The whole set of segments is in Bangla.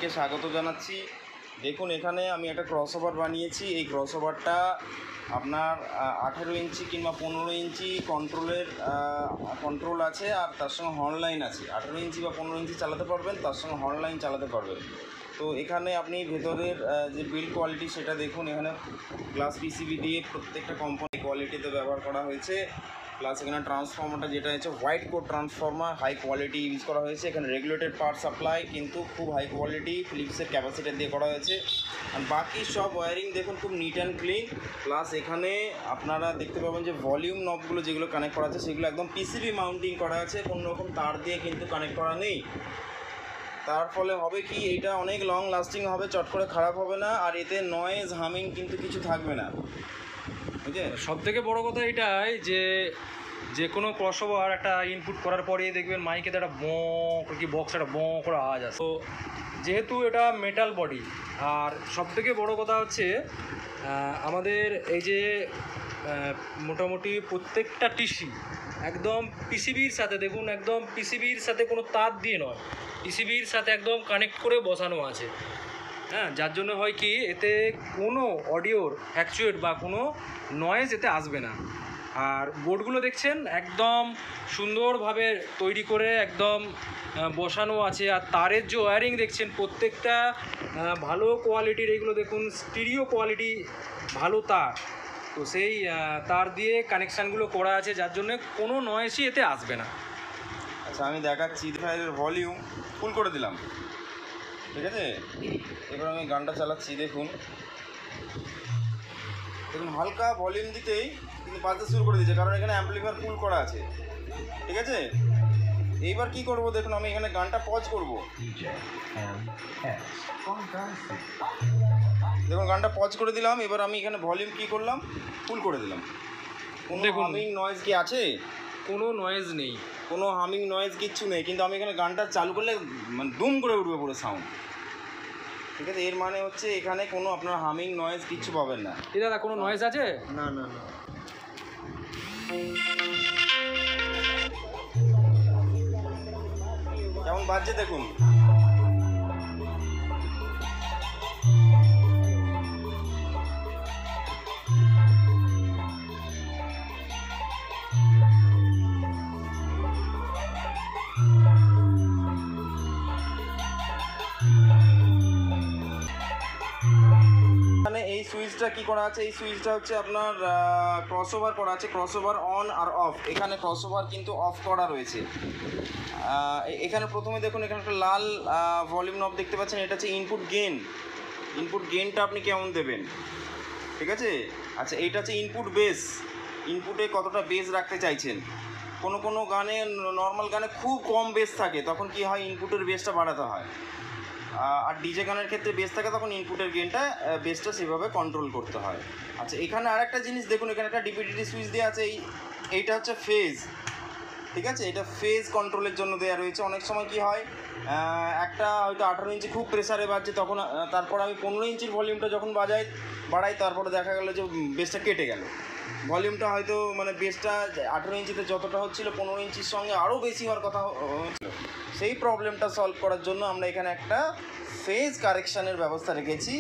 সবাইকে স্বাগত জানাচ্ছি। দেখুন এখানে আমি একটা ক্রসওভার বানিয়েছি। এই ক্রসওভারটা আপনার 18 ইঞ্চি কিংবা 15 ইঞ্চি কন্ট্রোল আছে, আর তার সঙ্গে হর্নলাইন আছে। 18 ইঞ্চি বা 15 ইঞ্চি চালাতে পারবেন, তার সঙ্গে হর্নলাইন চালাতে পারবেন। তো এখানে আপনি ভেতরের যে বিল্ড কোয়ালিটি সেটা দেখুন। এখানে গ্লাস পিসিবি দিয়ে প্রত্যেকটা কোম্পানি কোয়ালিটিতে ব্যবহার করা হয়েছে। প্লাস এখানে ট্রান্সফর্মারটা যেটা হচ্ছে white code transformer, high quality use করা হয়েছে। এখানে রেগুলেটেড পাওয়ার সাপ্লাই কিন্তু খুব হাই কোয়ালিটি ফিলিপসের ক্যাপাসিটার দিয়ে করা হয়েছে। আর বাকি সব ওয়্যারিং দেখুন খুব নিট অ্যান্ড ক্লিন। প্লাস এখানে আপনারা দেখতে পাবেন যে ভলিউম নবগুলো যেগুলো কানেক্ট করা আছে সেগুলো একদম পিসিবি মাউন্টিং করা আছে, কোনো রকম তার দিয়ে কিন্তু কানেক্ট করা নেই। তার ফলে হবে কি, এইটা অনেক লং লাস্টিং হবে, চট করে খারাপ হবে না, আর এতে নয়েজ হামিং কিন্তু কিছু থাকবে না। বুঝলে, সবথেকে বড় কথা এটাই যে কোনো ক্রসওভার একটা ইনপুট করার পরেই দেখবেন মাইকে একটা বক্স একটা করে আওয়াজ আসে। তো যেহেতু এটা মেটাল বডি, আর সবথেকে বড় কথা হচ্ছে আমাদের এই যে মোটামুটি প্রত্যেকটা টিসি একদম পিসিবির সাথে, দেখুন একদম পিসিবির সাথে কোনো তার দিয়ে নয়, পিসিবির সাথে একদম কানেক্ট করে বসানো আছে। হ্যাঁ, যার জন্য হয় কি, এতে কোনো অডিওর ফ্যাকচুয়েট বা কোনো নয়েজ এতে আসবে না। আর বোর্ডগুলো দেখছেন একদম সুন্দরভাবে তৈরি করে একদম বসানো আছে। আর তারের যে ওয়্যারিং দেখছেন প্রত্যেকটা ভালো কোয়ালিটির, এগুলো দেখুন স্টিরিও কোয়ালিটি ভালো তার। তো সেই তার দিয়ে কানেকশানগুলো করা আছে, যার জন্য কোনো নয়েজই এতে আসবে না। আচ্ছা আমি দেখাচ্ছি। ফাইলের ভলিউম ফুল করে দিলাম, ঠিক আছে। এবার আমি গানটা চালাচ্ছি। দেখুন হালকা ভলিউম দিতেই কিন্তু বাজতে শুরু করে দিয়েছে, কারণ এখানে অ্যাম্পলিফায়ার ফুল করা আছে, ঠিক আছে। এইবার কি করব দেখুন, আমি এখানে গানটা পজ করব। দেখুন গানটা পজ করে দিলাম। এবার আমি এখানে ভলিউম কি করলাম, ফুল করে দিলাম। কোনো হামিং নয়েজ কি আছে? কোনো নয়েজ নেই, কোনো হামিং নয়েজ কিচ্ছু নেই। কিন্তু আমি এখানে গানটা চালু করলে মানে দুম করে উঠবে পুরো সাউন্ড, ঠিক আছে। এর মানে হচ্ছে এখানে কোনো আপনার হামিং নয়েজ কিচ্ছু পাবেন না। দাদা কোনো নয়েজ আছে? না না না। কেমন বাজছে দেখুন। এই সুইচটা কি করা আছে, এই সুইচটা হচ্ছে আপনার ক্রসওভার করা আছে, ক্রসওভার অন আর অফ। এখানে ক্রসওভার কিন্তু অফ করা রয়েছে। এখানে প্রথমে দেখুন এখানে একটা লাল ভলিউম নব দেখতে পাচ্ছেন, এটা হচ্ছে ইনপুট গেইন। ইনপুট গেইনটা আপনি কেমন দেবেন, ঠিক আছে। আচ্ছা এইটা হচ্ছে ইনপুট বেস, ইনপুটে কতটা বেস রাখতে চাইছেন। কোনো গানে, নর্মাল গানে খুব কম বেস থাকে, তখন কি হয় ইনপুটের বেসটা বাড়াতে হয়। আর ডিজে গানের ক্ষেত্রে বেস থাকে, তখন ইনপুটের গেইনটা বেসটা সেভাবে কন্ট্রোল করতে হয়। আচ্ছা এখানে আরেকটা জিনিস দেখুন, এখানে একটা ডিপিডিটি সুইচ দেওয়া আছে। এইটা হচ্ছে ফেজ, ঠিক আছে। এটা ফেজ কন্ট্রোলের জন্য দেওয়া রয়েছে। অনেক সময় কি হয়, একটা হয়তো 18 ইঞ্চি খুব প্রেসারে বাজছে, তখন তারপর আমি 15 ইঞ্চির ভলিউমটা যখন বাড়াই, তারপরে দেখা গেলো যে বেসটা কেটে গেল। ভলিউমটা হয়তো মানে বেসটা 18 ইঞ্চিতে যতটা হচ্ছিল 15 ইঞ্চির সঙ্গে আরও বেশি হওয়ার কথা হচ্ছিল। সেই প্রবলেমটা সলভ করার জন্য আমরা এখানে একটা ফেজ কারেকশানের ব্যবস্থা রেখেছি,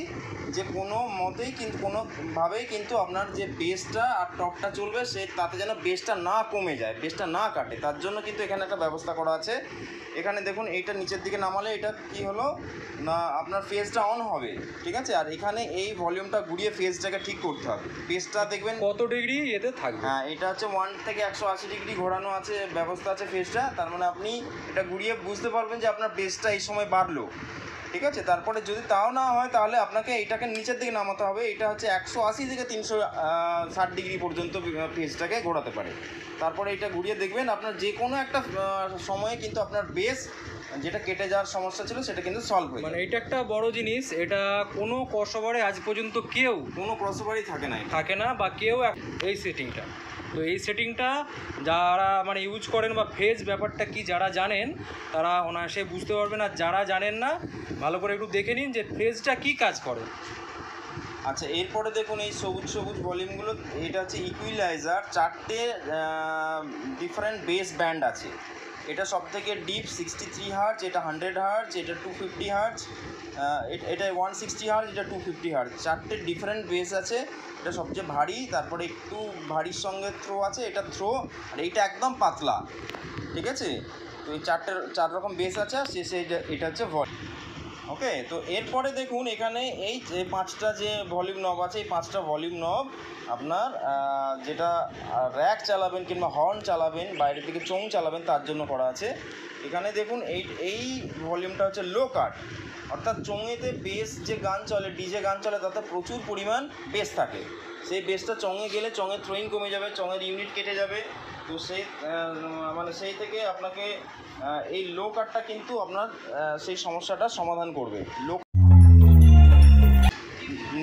যে কোনো মতেই কিন্তু কোনোভাবেই কিন্তু আপনার যে বেসটা আর টপটা চলবে, তাতে যেন বেসটা না কমে যায়, বেসটা না কাটে, তার জন্য কিন্তু এখানে একটা ব্যবস্থা করা আছে। এখানে দেখুন এইটা নিচের দিকে নামালে এটা কি হলো না, আপনার ফেজটা অন হবে, ঠিক আছে। আর এখানে এই ভলিউমটা ঘুরিয়ে ফেজটাকে ঠিক করতে হবে। ফেজটা দেখবেন কত ডিগ্রি এতে থাকবে। হ্যাঁ, এটা হচ্ছে 1 থেকে 180 ডিগ্রি ঘোরানো আছে, ব্যবস্থা আছে ফেজটা। তার মানে আপনি এটা ঘুরিয়ে বুঝতে পারবেন যে আপনার বেসটা এই সময় বাড়লো, ঠিক আছে। তারপরে যদি তাও না হয়, তাহলে আপনাকে এইটাকে নিচের দিকে নামাতে হবে। এটা হচ্ছে 180 থেকে 360 ডিগ্রি পর্যন্ত ফেজটাকে ঘোরাতে পারে। তারপরে এটা ঘুরিয়ে দেখবেন আপনার যে কোনো একটা সময়ে কিন্তু আপনার বেস যেটা কেটে যাওয়ার সমস্যা ছিল সেটা কিন্তু সলভ হয়ে যায়। মানে এটা একটা বড় জিনিস, এটা কোনো ক্রসওভারে আজ পর্যন্ত কোনো ক্রসওভারই থাকে না বা কেউ এই সেটিংটা। তো এই সেটিংটা যারা মানে ইউজ করেন বা ফেজ ব্যাপারটা কি যারা জানেন তারা অনায়াসে বুঝতে পারবেন। আর যারা জানেন না, ভালো করে একটু দেখে নিন যে ফেজটা কি কাজ করে। আচ্ছা এরপরে দেখুন এই সবুজ ভলিউমগুলো, এটা হচ্ছে ইকুইলাইজার। 4টে ডিফারেন্ট বেস ব্যান্ড আছে, এটা সব থেকে ডিপ 63 হার্জ, এটা 100 হার্জ, এটা 250 হার্জ, এটা 160 হার্জ, এটা 250 হার্জ। 4টে ডিফারেন্ট বেস আছে। এটা সবচেয়ে ভারী, তারপরে একটু ভারীর সঙ্গে থ্রো আছে, এটা থ্রো, আর এইটা একদম পাতলা, ঠিক আছে। তো এই 4 রকম বেস আছে, আর শেষে এটা হচ্ছে ভলিউম। ওকে, তো এরপরে দেখুন এখানে এই যে 5টা যে ভলিউম নব আছে, এই 5টা ভলিউম নব আপনার যেটা র্যাক চালাবেন কিংবা হর্ন চালাবেন, বাইরের দিকে চোং চালাবেন, তার জন্য করা আছে। এখানে দেখুন এই ভলিউমটা হচ্ছে লো কাট, অর্থাৎ চোঙেতে বেস যে গান চলে, ডিজে গান চলে, তাতে প্রচুর পরিমাণ বেস থাকে। সেই বেসটা চঙে গেলে চঙের থ্রোয়িং কমে যাবে, চঙের ইউনিট কেটে যাবে। তো সেই থেকে আপনাকে এই লো কাটটা কিন্তু আপনার সেই সমস্যাটা সমাধান করবে। লো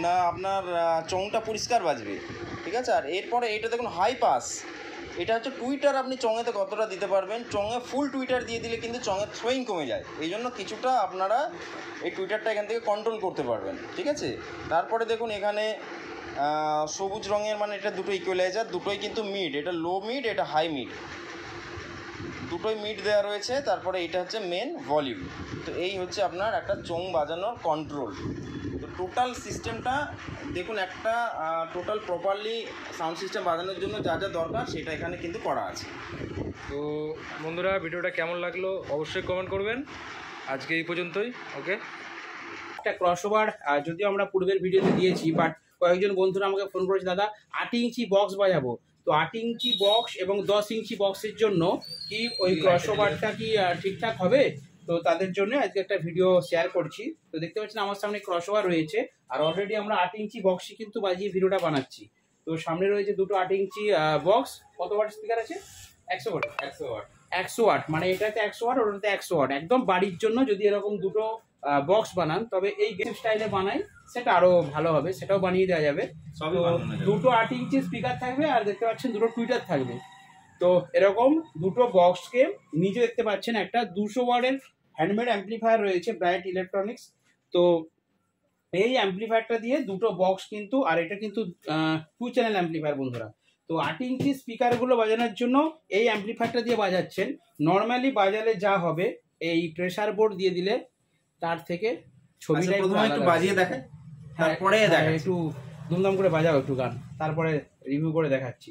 না আপনার চংটা পরিষ্কার বাজবে, ঠিক আছে। আর এরপরে এটা দেখুন হাই পাস, এটা হচ্ছে টুইটার আপনি চঙেতে কতটা দিতে পারবেন। চঙে ফুল টুইটার দিয়ে দিলে কিন্তু চঙের থ্রোয়িং কমে যায়, এই জন্য কিছুটা আপনারা এই টুইটারটা এখান থেকে কন্ট্রোল করতে পারবেন, ঠিক আছে। তারপরে দেখুন এখানে সবুজ রঙের, মানে এটা দুটো ইকুয়ালাইজার, দুটোই কিন্তু মিড, এটা লো মিড, এটা হাই মিড, দুটোই মিড দেওয়া রয়েছে। তারপরে এটা হচ্ছে মেন ভলিউম। তো এই হচ্ছে আপনার একটা চোং বাজানোর কন্ট্রোল। তো টোটাল সিস্টেমটা দেখুন, একটা টোটাল প্রপারলি সাউন্ড সিস্টেম বাজানোর জন্য যা যা দরকার সেটা এখানে কিন্তু করা আছে। তো বন্ধুরা, ভিডিওটা কেমন লাগলো অবশ্যই কমেন্ট করবেন। আজকে এই পর্যন্তই। ওকে, একটা ক্রসওভার যদিও আমরা পূর্বের ভিডিওতে দিয়েছি, বাট কয়েকজন বন্ধুরা আমাকে ফোন করেছে, দাদা 8 ইঞ্চি বক্স বাজাবো, তো 8 ইঞ্চি বক্স এবং 10 ইঞ্চি বক্সের জন্য কি ওই ক্রসওভারটা কি ঠিকঠাক হবে? তো তাদের জন্য আজকে একটা ভিডিও শেয়ার করছি। তো দেখতে পাচ্ছেন আমার সামনে ক্রসওভার রয়েছে, আর অলরেডি আমরা 8 ইঞ্চি বক্সই কিন্তু বাজিয়ে ভিডিওটা বানাচ্ছি। তো সামনে রয়েছে দুটো 8 ইঞ্চি বক্স। কত ওয়াট স্পিকার আছে? 100 ওয়াট। 100 ওয়াট, মানে এটাতে 100 ওয়াট, ওটাতে 100 ওয়াট। একদম বাড়ির জন্য যদি এরকম দুটো বক্স বানান, তবে এই গেম স্টাইলে বানাই সেটা আরো ভালো হবে, সেটাও বানিয়ে দেওয়া যাবে। তো দুটো 8 ইঞ্চি স্পিকার থাকবে, আর দেখতে পাচ্ছেন দুটো টুইটার থাকবে। তো এরকম দুটো বক্সকে নিজে দেখতে পাচ্ছেন একটা 200 ওয়াটের হ্যান্ডমেড অ্যাম্পলিফায়ার রয়েছে ব্রাইট ইলেকট্রনিক্স। তো এই অ্যাম্পলিফায়ারটা দিয়ে দুটো বক্স কিন্তু, আর এটা কিন্তু 2 চ্যানেল অ্যাম্পলিফায়ার বন্ধুরা। তো 8 ইঞ্চি স্পিকারগুলো বাজানোর জন্য এই অ্যাম্পলিফায়ারটা দিয়ে বাজাচ্ছেন। নর্মালি বাজালে যা হবে, এই প্রেসার বোর্ড দিয়ে দিলে তার থেকে ছবিটা একটু বাজিয়ে দেখায়, তারপরে একটু ধুমধাম করে বাজাও একটু গান, তারপরে রিভিউ করে দেখাচ্ছি।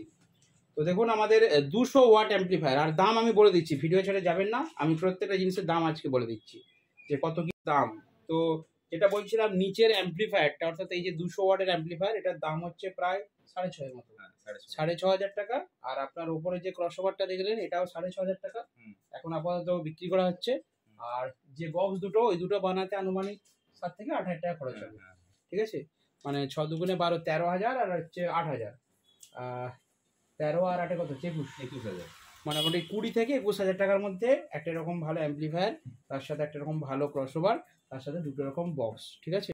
তো দেখুন আমাদের 200 ওয়াট অ্যাম্পলিফায়ার, আর দাম আমি বলে দিচ্ছি, ভিডিও ছেড়ে যাবেন না, আমি প্রত্যেকটা জিনিসের দাম আজকে বলে দিচ্ছি যে কত কি দাম। তো যেটা বলছিলাম, নিচের অ্যাম্পলিফায়ারটা, অর্থাৎ এই যে 200 ওয়াটের অ্যাম্পলিফায়ার, এটার দাম হচ্ছে প্রায় 6,500 মতো, 6,500 টাকা। আর আপনার উপরে যে ক্রসওভারটা দেখলেন, এটাও 6,500 টাকা এখন আপাতত বিক্রি করা হচ্ছে। আর যে বক্স দুটো, ওই দুটো বানাতে আনুমানিক 7 থেকে 8,000 টাকা খরচ হবে, ঠিক আছে। মানে 6 দুগুণে 12, 13,000, আর হচ্ছে 8,000, 13 আর 8 কত, 21,000, মোটামুটি 20 থেকে 21,000 টাকার মধ্যে একটা এরকম ভালো অ্যাম্পলিফায়ার, তার সাথে একটা এরকম ভালো ক্রসওভার, তার সাথে দুটো এরকম বক্স, ঠিক আছে।